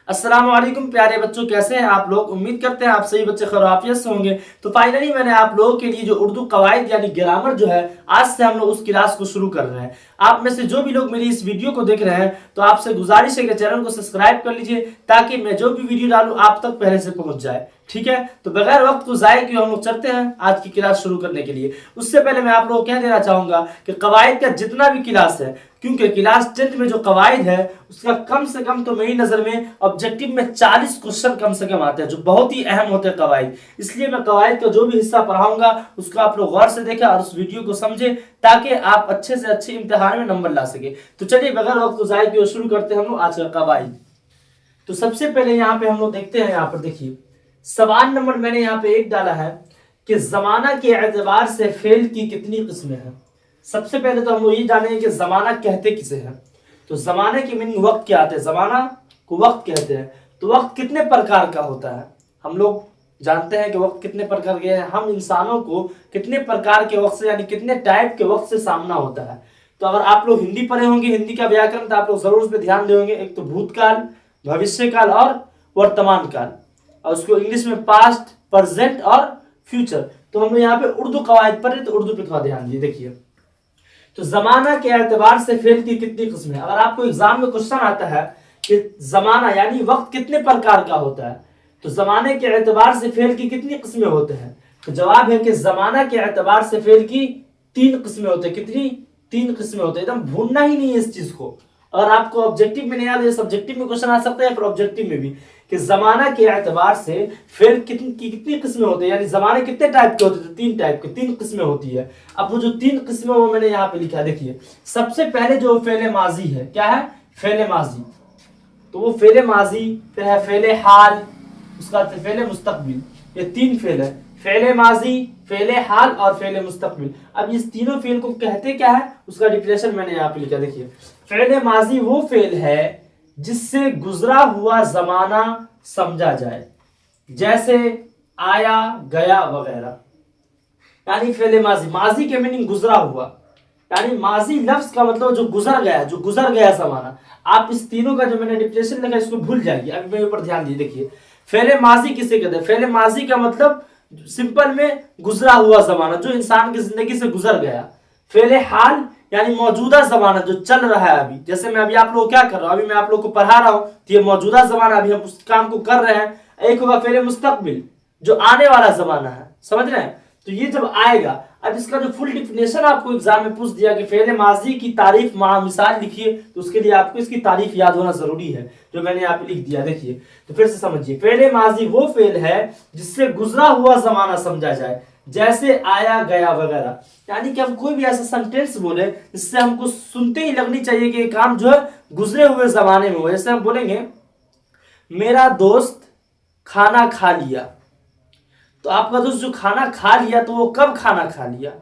अस्सलाम वालेकुम प्यारे बच्चों, कैसे हैं आप लोग। उम्मीद करते हैं आप सही बच्चे खैरियत से होंगे। तो फाइनली मैंने आप लोगों के लिए जो उर्दू कवायद यानी ग्रामर जो है, आज से हम लोग उस क्लास को शुरू कर रहे हैं। आप में से जो भी लोग मेरी इस वीडियो को देख रहे हैं तो आपसे गुजारिश है कि चैनल को सब्सक्राइब कर लीजिए, ताकि मैं जो भी वीडियो डालूं आप तक पहले से पहुंच जाए। ठीक है, तो बगैर वक्त को जाए किए हम लोग चलते हैं आज की क्लास शुरू करने के लिए। उससे पहले मैं आप लोगों को कह देना चाहूंगा कि कवायद का जितना भी क्लास है, क्योंकि क्लास 10th में जो कवायद है उसका कम से कम तो मेरी नजर में ऑब्जेक्टिव में 40 क्वेश्चन कम से कम आते हैं, जो बहुत ही अहम होते हैं कवायद। इसलिए मैं कवायद का जो भी हिस्सा पढ़ाऊंगा उसको आप लोग गौर से देखें और उस वीडियो को समझे, ताकि आप अच्छे से अच्छे इम्तिहान में नंबर ला सके। तो चलिए बगैर वक्त जाए कि शुरू करते हैं हम लोग आज का कवायद। तो सबसे पहले यहाँ पे हम लोग देखते हैं, यहाँ पर देखिए सवाल नंबर मैंने यहाँ पे एक डाला है कि जमाना के एतबार से फेल की कितनी किस्में हैं। सबसे पहले तो हम लोग ये जानेंगे कि जमाना कहते किसे हैं। तो जमाने की मीनिंग वक्त क्या आते हैं, जमाना को वक्त कहते हैं। तो वक्त कितने प्रकार का होता है, हम लोग जानते हैं कि वक्त कितने प्रकार के हैं। हम इंसानों को कितने प्रकार के वक्त से यानी कितने टाइप के वक्त से सामना होता है। तो अगर आप लोग हिंदी पढ़े होंगे, हिंदी का व्याकरण, तो आप लोग जरूर उस पर ध्यान देंगे। एक तो भूतकाल, भविष्य काल और वर्तमान काल, और उसको इंग्लिश में पास्ट, प्रेजेंट और फ्यूचर। तो हम लोग यहाँ पे उर्दू कवायद पढ़े, तो उर्दू पे थोड़ा ध्यान दिए। देखिए तो जमाना के एतबार से फेल की कितनी किस्में। अगर आपको एग्जाम में क्वेश्चन आता है कि जमाना यानी वक्त कितने प्रकार का होता है, तो जमाने के एतबार से फेल की कितनी किस्में होते हैं, तो जवाब है कि जमाना के एतबार से फेल की 3 किस्में होते हैं। कितनी? 3 किस्में होते हैं। एकदम भूलना ही नहीं है इस चीज को। अगर आपको ऑब्जेक्टिव में नहीं याद है, सब्जेक्टिव में क्वेश्चन आ सकता है, फिर ऑब्जेक्टिव में भी, कि जमाना के एतबार से फेल कितनी किस्में होते हैं, यानी जमाने कितने टाइप के होते हैं। 3 टाइप के, 3 किस्में होती है। अब वो जो 3 किस्में वो मैंने यहाँ पे लिखा, देखिए सबसे पहले जो फेले माजी है, क्या है? फेले माजी। तो वो फेले माजी, फिर है फेले हाल, उसका बाद फेले मुस्तकबिल। ये 3 फेल है, फेले माजी, फेले हाल और फेले मुस्तकबिल। अब इस तीनों फेल को कहते क्या है, उसका डिफिनेशन मैंने यहाँ पे लिखा। देखिए फेले माजी वो फेल है जिससे गुजरा हुआ जमाना समझा जाए, जैसे आया, गया वगैरह। यानी फेले माजी, माजी के मीनिंग गुजरा हुआ, यानी माजी लफ्ज का मतलब जो गुजर गया, जो गुजर गया जमाना। आप इस तीनों का जो मैंने डिफिनेशन लिखा इसको भूल जाएगी। अभी मेरे ऊपर ध्यान दिए। देखिए फेले माजी किसे कहते हैं? फेले माजी का मतलब सिंपल में गुजरा हुआ जमाना, जो इंसान की जिंदगी से गुजर गया। फेले हाल यानी मौजूदा जमाना जो चल रहा है अभी। जैसे मैं अभी आप लोग क्या कर रहा हूं, अभी मैं आप लोग को पढ़ा रहा हूं, तो ये मौजूदा जमाना, अभी हम उस काम को कर रहे हैं। एक होगा फेले मुस्तकबिल, जो आने वाला जमाना है, समझ रहे हैं? तो ये जब आएगा, अब इसका जो फुल डिफिनेशन आपको एग्जाम में पूछ दिया कि फेले माजी की तारीफ मिसाल लिखिए, तो उसके लिए आपको इसकी तारीफ याद होना जरूरी है, जो मैंने यहाँ पे लिख दिया। देखिए तो फिर से समझिए, फेले माजी वो फेल है जिससे गुजरा हुआ जमाना समझा जाए, जैसे आया, गया वगैरह। यानी कि हम कोई भी ऐसा सेंटेंस बोले जिससे हमको सुनते ही लगनी चाहिए कि ये काम जो है गुजरे हुए जमाने में हो। जैसे हम बोलेंगे मेरा दोस्त खाना खा लिया, तो आपका दोस्त जो खाना खा लिया, तो वो कब खाना खा लिया?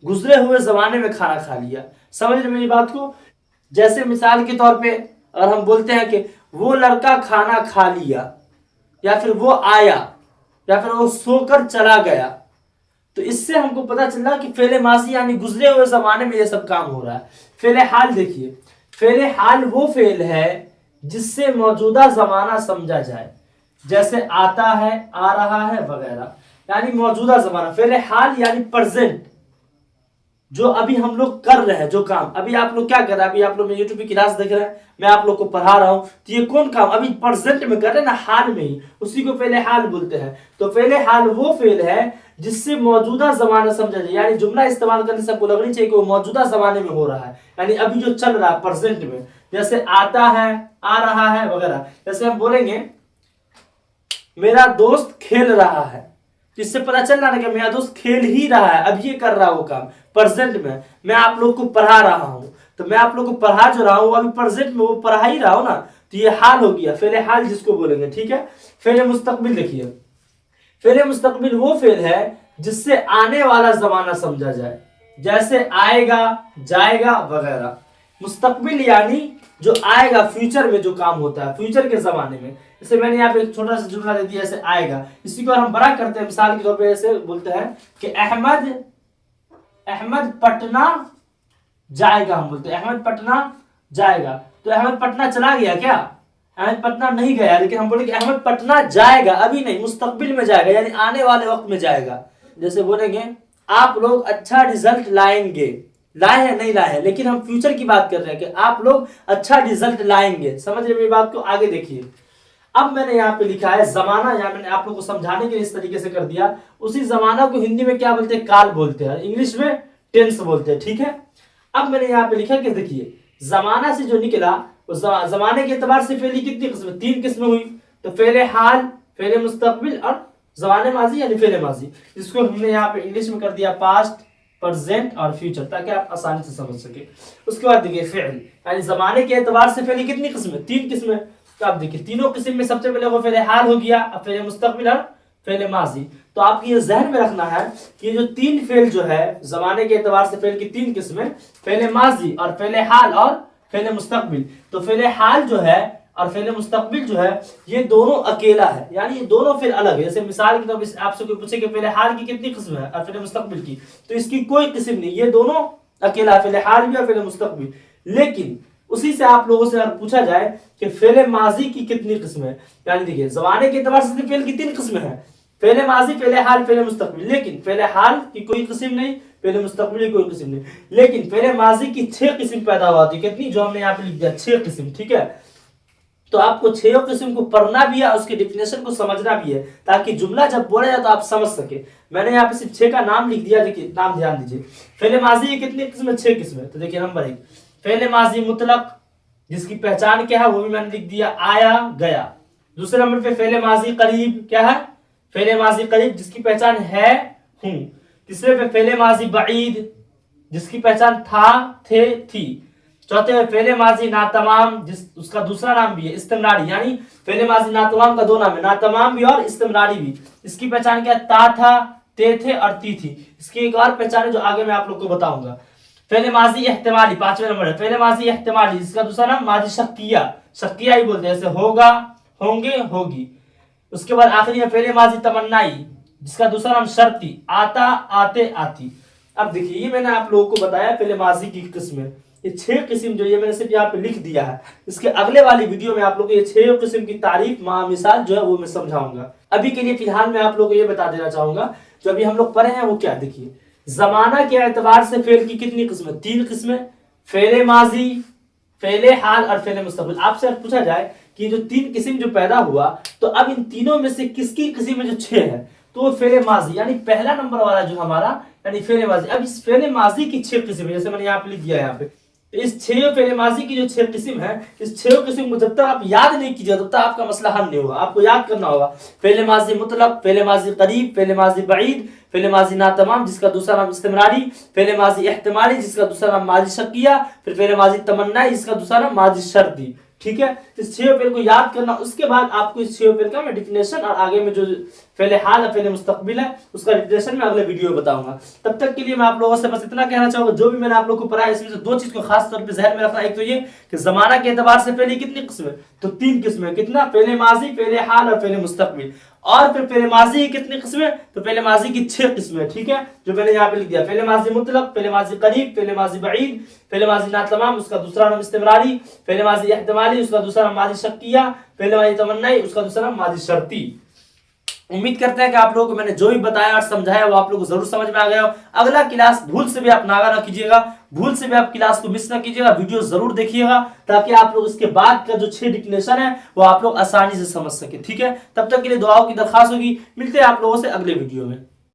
गुजरे हुए जमाने में खाना खा लिया। समझ रहे मेरी बात को? जैसे मिसाल के तौर पे अगर हम बोलते हैं कि वो लड़का खाना खा लिया, या फिर वो आया, या फिर वो सोकर चला गया, तो इससे हमको पता चल रहा कि फेले माजी यानी गुजरे हुए जमाने में ये सब काम हो रहा है। फेले हाल देखिए, फेले हाल वो फेल है जिससे मौजूदा जमाना समझा जाए, जैसे आता है, आ रहा है वगैरह। यानी मौजूदा जमाना। फेले हाल यानी प्रेजेंट, जो अभी हम लोग कर रहे हैं, जो काम अभी आप लोग क्या कर रहे हैं। अभी आप लोग यूट्यूब की क्लास देख रहे हैं, मैं आप लोग को पढ़ा रहा हूं, तो ये कौन काम अभी प्रेजेंट में कर रहे हैं ना, हाल में ही, उसी को फेले हाल बोलते हैं। तो फेले हाल वो फेल है जिससे मौजूदा जमाना समझा जाए, यानी जुमला इस्तेमाल करने से आपको लगनी चाहिए कि वो मौजूदा जमाने में हो रहा है, यानी अभी जो चल रहा है प्रेजेंट में। जैसे आता है, आ रहा है वगैरह। जैसे हम बोलेंगे मेरा दोस्त खेल रहा है, इससे पता चल रहा है कि मेरा दोस्त खेल ही रहा है, अब ये कर रहा है वो काम प्रेजेंट में। मैं आप लोग को पढ़ा रहा हूं, तो मैं आप लोग को पढ़ा जो रहा हूं अभी प्रेजेंट में वो पढ़ा ही रहा हूं ना, तो ये हाल हो गया, फेले हाल जिसको बोलेंगे। ठीक है। फेले मुस्तकबिल देखिए, फेले मुस्तकबिल वो फेल है जिससे आने वाला जमाना समझा जाए, जैसे आएगा, जाएगा वगैरह। मुस्तकबिल यानी जो आएगा, फ्यूचर में जो काम होता है, फ्यूचर के जमाने में। जैसे मैंने यहाँ पे एक छोटा सा जुमला दे दिया, जैसे आएगा, इसी को हम बड़ा करते हैं, मिसाल के तौर पे ऐसे बोलते हैं कि अहमद पटना जाएगा। हम बोलते हैं अहमद पटना जाएगा, तो अहमद पटना चला गया क्या? अहमद पटना नहीं गया, लेकिन हम बोलेंगे अहमद पटना जाएगा, अभी नहीं, मुस्तकबिल में जाएगा, यानी आने वाले वक्त में जाएगा। जैसे बोलेंगे आप लोग अच्छा रिजल्ट लाएंगे, लाए हैं नहीं लाए हैं, लेकिन हम फ्यूचर की बात कर रहे हैं कि आप लोग अच्छा रिजल्ट लाएंगे। समझ रहे मेरी बात को? आगे देखिए, अब मैंने यहाँ पे लिखा है जमाना, यहाँ मैंने आप लोग को समझाने के लिए इस तरीके से कर दिया। उसी जमाना को हिंदी में क्या बोलते हैं? काल बोलते हैं, इंग्लिश में टेंस बोलते हैं, ठीक है। अब मैंने यहाँ पे लिखा कि देखिए जमाना से जो निकला, उस जमाने के एतबार से फेली कितनी किस्में? 3 किस्में हुई। तो फेले हाल, फेले मुस्तकबिल और जमाने माजी यानी फेले माजी, जिसको हमने यहाँ पे इंग्लिश में कर दिया पास्ट, प्रेजेंट और फ्यूचर, ताकि आप आसानी से समझ सके। उसके बाद देखिए फेल, यानी जमाने के एतबार से फेली कितनी किस्में? 3 किस्में। तो आप देखिए तीनों किस्म में सबसे पहले वो फेले हाल हो गया, अब फेले मुस्तकबिल और फेले माजी। तो आपको ये जहन में रखना है कि जो 3 फेल जो है जमाने के एतबार से फेल की 3 किस्में, फेले माजी और फेले हाल और फेले मुस्तकबिल। तो फेले हाल जो है और फेले मुस्तकबिल जो है ये दोनों अकेला है, यानी ये दोनों फेल अलग है। जैसे मिसाल के तौर पर आपसे कोई पूछे कि फेले हाल की कितनी किस्म है और फेले मुस्तकबिल की, तो इसकी कोई किस्म नहीं, ये दोनों अकेला, फेले हाल भी और फेले मुस्तकबिल। लेकिन उसी से आप लोगों से अगर पूछा जाए कि फेले माजी की कितनी किस्म है, यानी देखिए जमाने के एतबार से फेल की 3 किस्में हैं, फेले माजी, फेले हाल, फेले मुस्तकबिल। लेकिन फेले हाल की कोई किस्म नहीं, फेले मुस्तकबिल की कोई किस्म नहीं, लेकिन फेले माजी की 6 किस्म पैदा हुआ थी। कितनी? जो हमने यहाँ पे लिख दिया 6 किस्म, ठीक है। तो आपको 6 किस्म को पढ़ना भी है, उसके डिफिनेशन को समझना भी है, ताकि जुमला जब बोला जाए तो आप समझ सके। मैंने यहाँ पे सिर्फ 6 का नाम लिख दिया, देखिए नाम ध्यान दीजिए। फेले माजी की कितनी किस्म? 6 किस्में। तो देखिए नंबर 1 फेले माजी मुतलक, जिसकी पहचान क्या है वो भी मैंने लिख दिया, आया गया। दूसरे नंबर पे फेले माजी करीब, क्या है? फेले माजी करीब, जिसकी पहचान है, हूं। तीसरे पे फेले माजी बईद, जिसकी पहचान था, थे, थी। चौथे में फेले माजी नातमाम, उसका दूसरा नाम भी है इस्तिमरारी, यानी फेले माजी नातमाम का 2 नाम है, नातमाम भी और इस्तिमरारी भी। इसकी पहचान क्या? ता था, ते थे और ती थी। इसकी एक और पहचान है जो आगे मैं आप लोग को बताऊंगा। फेले माजी एहतिमाली 5वें नंबर है, फेले माजी एहतिमाली, जिसका दूसरा नाम माजी शक्किया, शक्किया ही बोलते हैं, जैसे होगा, होंगे, होगी। उसके बाद आखिरी में फेले माजी तमन्नाई, जिसका दूसरा नाम शर्ती, आता, आते, आती। अब देखिए ये मैंने आप लोगों को बताया फेले माजी की किस्में, ये 6 किस्म जो ये मैंने सिर्फ यहाँ पे लिख दिया है। इसके अगले वाली वीडियो में आप लोगों को ये 6 किस्म की तारीफ मिसाल जो है वो मैं समझाऊंगा। अभी के लिए फिलहाल मैं आप लोगों को ये बता देना चाहूंगा, जो अभी हम लोग पढ़े हैं वो क्या, देखिए जमाना के एतबार से फेल की कितनी किस्में? 3 किस्में, फेले माजी, फेले हाल और फेले मुस्तकबिल। आपसे पूछा जाए कि जो 3 किस्म जो पैदा हुआ, तो अब इन तीनों में से किसकी किस्म में जो 6 है, तो वो फेले माजी, यानी पहला नंबर वाला जो हमारा, यानी फेले माजी। अब इस फेले माजी की 6 किस्म, जैसे मैंने यहाँ पे लिख दिया है यहाँ पे, तो इस 6 फेले माजी की जो 6 किस्म है, इस 6 किस्म को जब तक आप याद नहीं कीजिए तब तक आपका मसला हल नहीं होगा। आपको याद करना होगा फेले माजी मुतलक, फेले माजी करीब, फेले माजी बईद, फेले माजी नातमाम, जिसका दूसरा नाम इस्तिमरारी, फेले माजी एहतिमाली, जिसका दूसरा नाम माजी शक्किया, फिर फेले माजी तमन्नाई, जिसका दूसरा नाम माजी शर्ती। ठीक है, इस 6 फेल को याद करना। उसके बाद आपको इस 6 फेल का मैं डिफिनेशन और आगे में जो फेले हाल और फेले मुस्तकबिल है उसका डिफिनेशन मैं अगले वीडियो में बताऊंगा। तब तक के लिए मैं आप लोगों से बस इतना कहना चाहूंगा, जो भी मैंने आप लोगों को पढ़ाया इसमें से 2 चीज को खास तौर पे जहन में रखना। एक तो ये कि जमाना के एतबार से फेले कितनी किस्में, तो 3 किस्में, कितना? फेले माजी, फेले हाल और फेले मुस्तकबिल। और फिर फेले माजी की कितनी किस्में, तो फेले माजी की 6 किस्में। ठीक है, जो मैंने यहाँ पे लिख दिया, फेले माजी मुतलक, फेले माजी करीब, फेले माजी बईद, फेले माजी नातमाम, उसका दूसरा नाम इस्तिमरारी, फेले माजी एहतिमाली, उसका दूसरा नाम माजी शक्किया, फेले माजी तमन्नाई, उसका दूसरा नाम माजी शर्ती। उम्मीद करते हैं कि आप लोगों को मैंने जो भी बताया और समझाया वो आप लोगों को जरूर समझ में आ गया हो। अगला क्लास भूल से भी आप नागा ना कीजिएगा, भूल से भी आप क्लास को मिस ना कीजिएगा, वीडियो जरूर देखिएगा, ताकि आप लोग इसके बाद का जो 6 डिक्लेरेशन है वो आप लोग आसानी से समझ सके। ठीक है, तब तक के लिए दुआओं की दरखास्त होगी। मिलते हैं आप लोगों से अगले वीडियो में।